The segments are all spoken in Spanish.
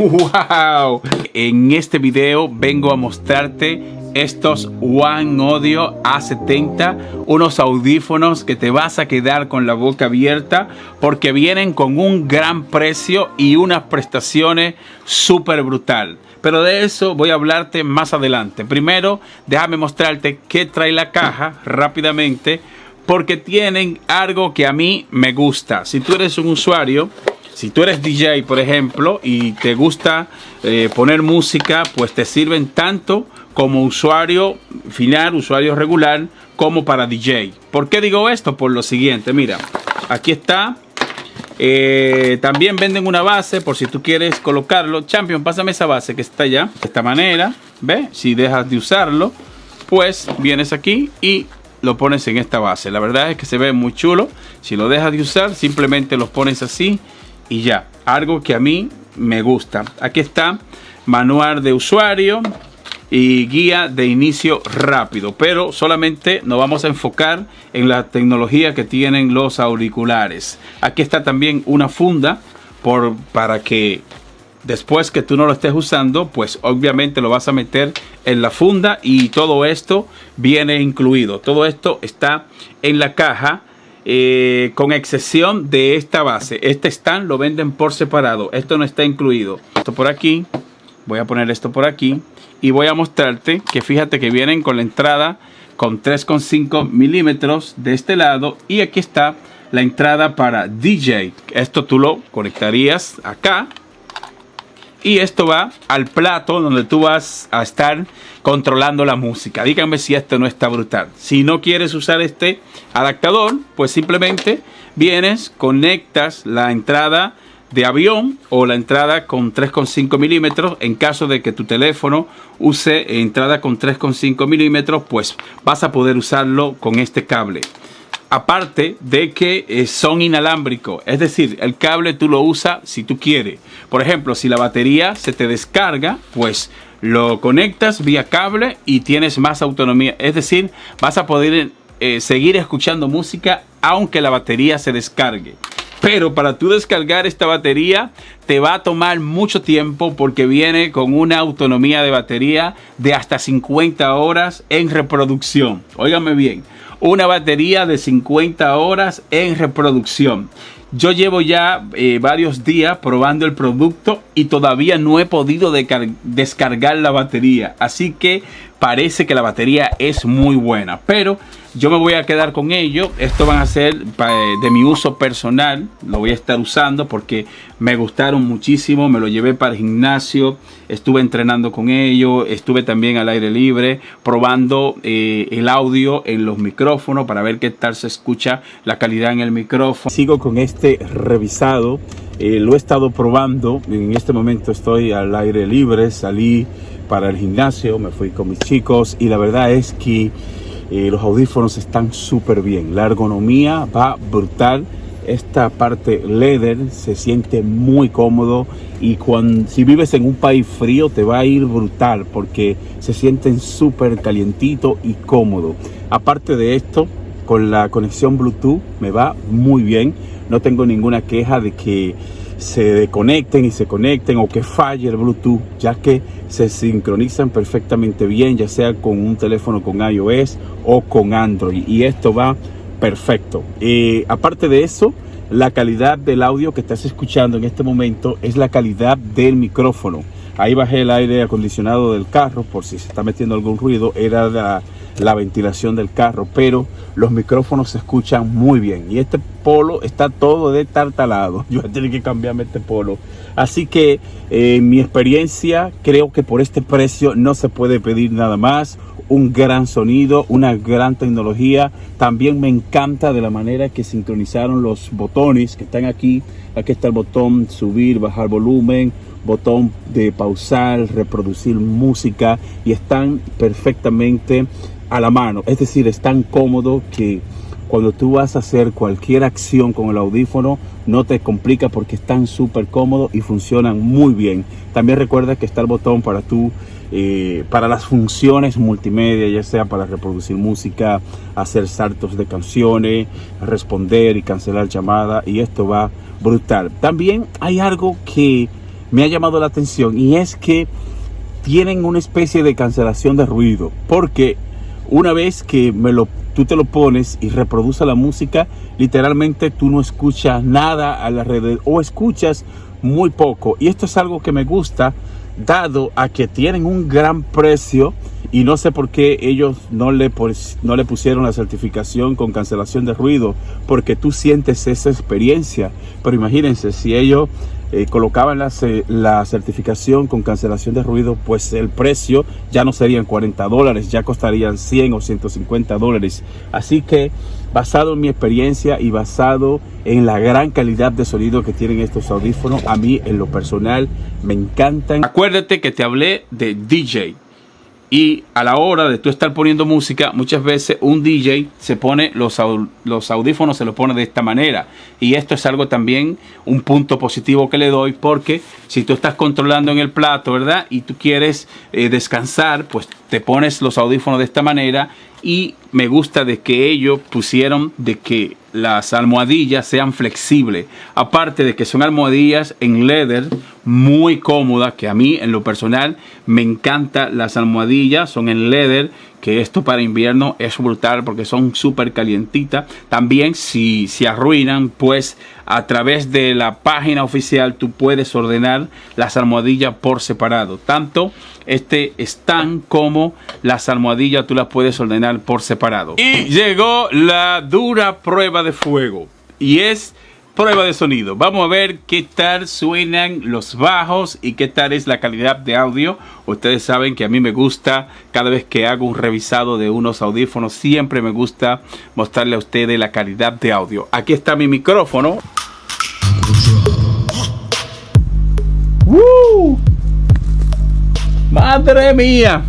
¡Wow! En este video vengo a mostrarte estos One Audio A70, unos audífonos que te vas a quedar con la boca abierta porque vienen con un gran precio y unas prestaciones súper brutal. Pero de eso voy a hablarte más adelante. Primero, déjame mostrarte qué trae la caja rápidamente, porque tienen algo que a mí me gusta. Si tú eres un usuario, si tú eres DJ, por ejemplo, y te gusta poner música, pues te sirven tanto como usuario final, usuario regular, como para DJ. ¿Por qué digo esto? Por lo siguiente, mira, aquí está. También venden una base por si tú quieres colocarlo. Champion, pásame esa base que está allá. De esta manera, ¿ves? Si dejas de usarlo, pues vienes aquí y lo pones en esta base. La verdad es que se ve muy chulo. Si lo dejas de usar, simplemente los pones así y ya. Algo que a mí me gusta. Aquí está manual de usuario y guía de inicio rápido, pero solamente nos vamos a enfocar en la tecnología que tienen los auriculares. Aquí está también una funda para que después que tú no lo estés usando, pues obviamente lo vas a meter en la funda y todo esto viene incluido. Todo esto está en la caja, con excepción de esta base. Este stand lo venden por separado, esto no está incluido. Esto por aquí, voy a poner esto por aquí. Y voy a mostrarte que fíjate que vienen con la entrada con 3,5 milímetros de este lado. Y aquí está la entrada para DJ. Esto tú lo conectarías acá. Y esto va al plato donde tú vas a estar controlando la música. Díganme si esto no está brutal. Si no quieres usar este adaptador, pues simplemente vienes, conectas la entrada de avión o la entrada con 3,5 milímetros. En caso de que tu teléfono use entrada con 3,5 milímetros, pues vas a poder usarlo con este cable. Aparte de que son inalámbricos, es decir, el cable tú lo usas si tú quieres. Por ejemplo, si la batería se te descarga, pues lo conectas vía cable y tienes más autonomía. Es decir, vas a poder seguir escuchando música aunque la batería se descargue. Pero para tú descargar esta batería te va a tomar mucho tiempo porque viene con una autonomía de batería de hasta 50 horas en reproducción. Óigame bien, una batería de 50 horas en reproducción. Yo llevo ya varios días probando el producto y todavía no he podido descargar la batería. Así que parece que la batería es muy buena. Pero yo me voy a quedar con ello. Esto van a ser de mi uso personal. Lo voy a estar usando porque me gustaron muchísimo. Me lo llevé para el gimnasio. Estuve entrenando con ello. Estuve también al aire libre probando el audio en los micrófonos para ver qué tal se escucha la calidad en el micrófono. Sigo con este revisado. Lo he estado probando. En este momento estoy al aire libre. Salí para el gimnasio. Me fui con mis chicos. Y la verdad es que los audífonos están súper bien. La ergonomía va brutal. Esta parte leather se siente muy cómodo. Y si vives en un país frío te va a ir brutal porque se sienten súper calientito y cómodo. Aparte de esto, con la conexión Bluetooth me va muy bien. No tengo ninguna queja de que se desconecten y se conecten o que falle el Bluetooth, ya que se sincronizan perfectamente bien, ya sea con un teléfono con iOS o con Android, y esto va perfecto. Aparte de eso, la calidad del audio que estás escuchando en este momento es la calidad del micrófono. Ahí bajé el aire acondicionado del carro por si se está metiendo algún ruido. Era la ventilación del carro, pero los micrófonos se escuchan muy bien. Y este polo está todo destartalado. Yo voy a tener que cambiarme este polo. Así que en mi experiencia, creo que por este precio no se puede pedir nada más. Un gran sonido, una gran tecnología. También me encanta de la manera que sincronizaron los botones que están aquí. Aquí está el botón subir, bajar volumen, botón de pausar, reproducir música, y están perfectamente a la mano. Es decir, es tan cómodo que cuando tú vas a hacer cualquier acción con el audífono no te complica porque están súper cómodos y funcionan muy bien. También recuerda que está el botón para para las funciones multimedia, ya sea para reproducir música, hacer saltos de canciones, responder y cancelar llamadas, y esto va brutal. También hay algo que me ha llamado la atención, y es que tienen una especie de cancelación de ruido, porque una vez que tú te lo pones y reproduce la música, literalmente tú no escuchas nada alrededor, o escuchas muy poco. Y esto es algo que me gusta, dado a que tienen un gran precio, y no sé por qué ellos no le pusieron la certificación con cancelación de ruido, porque tú sientes esa experiencia. Pero imagínense, si ellos colocaban la certificación con cancelación de ruido, pues el precio ya no serían $40, ya costarían $100 o $150. Así que, basado en mi experiencia y basado en la gran calidad de sonido que tienen estos audífonos, a mí en lo personal me encantan. Acuérdate que te hablé de DJ. Y a la hora de tú estar poniendo música, muchas veces un DJ se pone los audífonos, se los pone de esta manera. Y esto es algo también, un punto positivo que le doy, porque si tú estás controlando en el plato, ¿verdad? Y tú quieres descansar, pues te pones los audífonos de esta manera. Y me gusta de que ellos pusieron de que las almohadillas sean flexibles. Aparte de que son almohadillas en leather muy cómodas, que a mí en lo personal me encantan las almohadillas, son en leather, que esto para invierno es brutal porque son súper calientitas. También si se arruinan, pues a través de la página oficial tú puedes ordenar las almohadillas por separado. Tanto este stand como las almohadillas tú las puedes ordenar por separado. Y llegó la dura prueba de fuego, y es prueba de sonido. Vamos a ver qué tal suenan los bajos y qué tal es la calidad de audio. Ustedes saben que a mí me gusta, cada vez que hago un revisado de unos audífonos, siempre me gusta mostrarle a ustedes la calidad de audio. Aquí está mi micrófono. ¡Madre mía!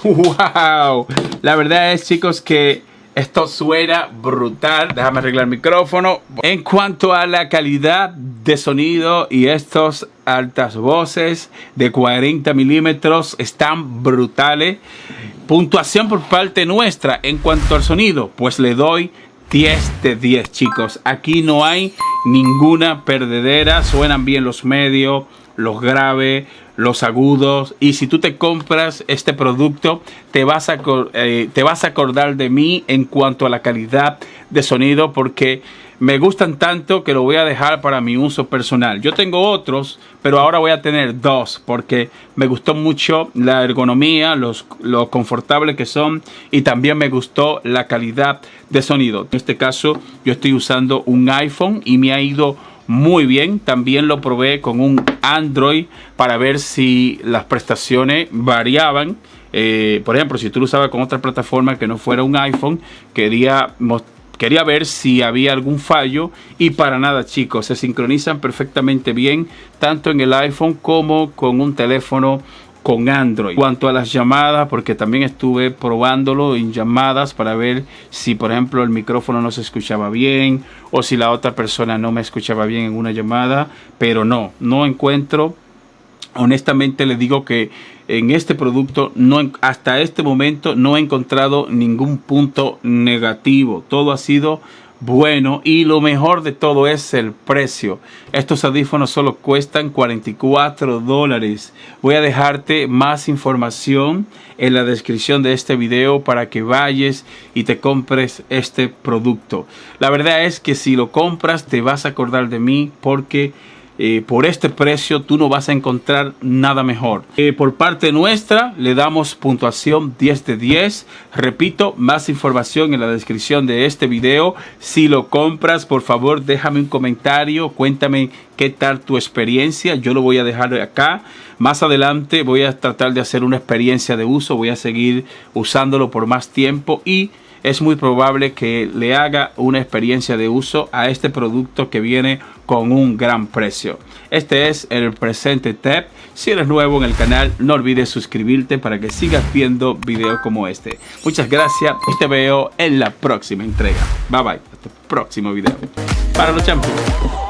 ¡Wow! La verdad es, chicos, que esto suena brutal. Déjame arreglar el micrófono. En cuanto a la calidad de sonido y estos altas voces de 40 milímetros están brutales. Puntuación por parte nuestra en cuanto al sonido, pues le doy 10 de 10, chicos. Aquí no hay ninguna perdedera. Suenan bien los medios, los graves, los agudos. Y si tú te compras este producto, te vas a acordar de mí en cuanto a la calidad de sonido, porque me gustan tanto que lo voy a dejar para mi uso personal. Yo tengo otros, pero ahora voy a tener dos, porque me gustó mucho la ergonomía, lo confortable que son, y también me gustó la calidad de sonido. En este caso yo estoy usando un iPhone y me ha ido muy bien. También lo probé con un Android para ver si las prestaciones variaban. Por ejemplo, si tú lo usabas con otra plataforma que no fuera un iPhone, quería ver si había algún fallo, y para nada, chicos, se sincronizan perfectamente bien tanto en el iPhone como con un teléfono con Android. En cuanto a las llamadas, porque también estuve probándolo en llamadas para ver si, por ejemplo, el micrófono no se escuchaba bien o si la otra persona no me escuchaba bien en una llamada, pero no encuentro. Honestamente les digo que en este producto hasta este momento no he encontrado ningún punto negativo. Todo ha sido bueno, y lo mejor de todo es el precio. Estos audífonos solo cuestan $44. Voy a dejarte más información en la descripción de este video para que vayas y te compres este producto. La verdad es que si lo compras te vas a acordar de mí, porque por este precio tú no vas a encontrar nada mejor. Por parte nuestra le damos puntuación 10 de 10. Repito, más información en la descripción de este video. Si lo compras, por favor déjame un comentario, cuéntame qué tal tu experiencia. Yo lo voy a dejar acá. Más adelante voy a tratar de hacer una experiencia de uso, voy a seguir usándolo por más tiempo, y es muy probable que le haga una experiencia de uso a este producto que viene con un gran precio. Este es el Presente Tech. Si eres nuevo en el canal, no olvides suscribirte para que sigas viendo videos como este. Muchas gracias y te veo en la próxima entrega. Bye bye. Hasta el próximo video. Para los champions.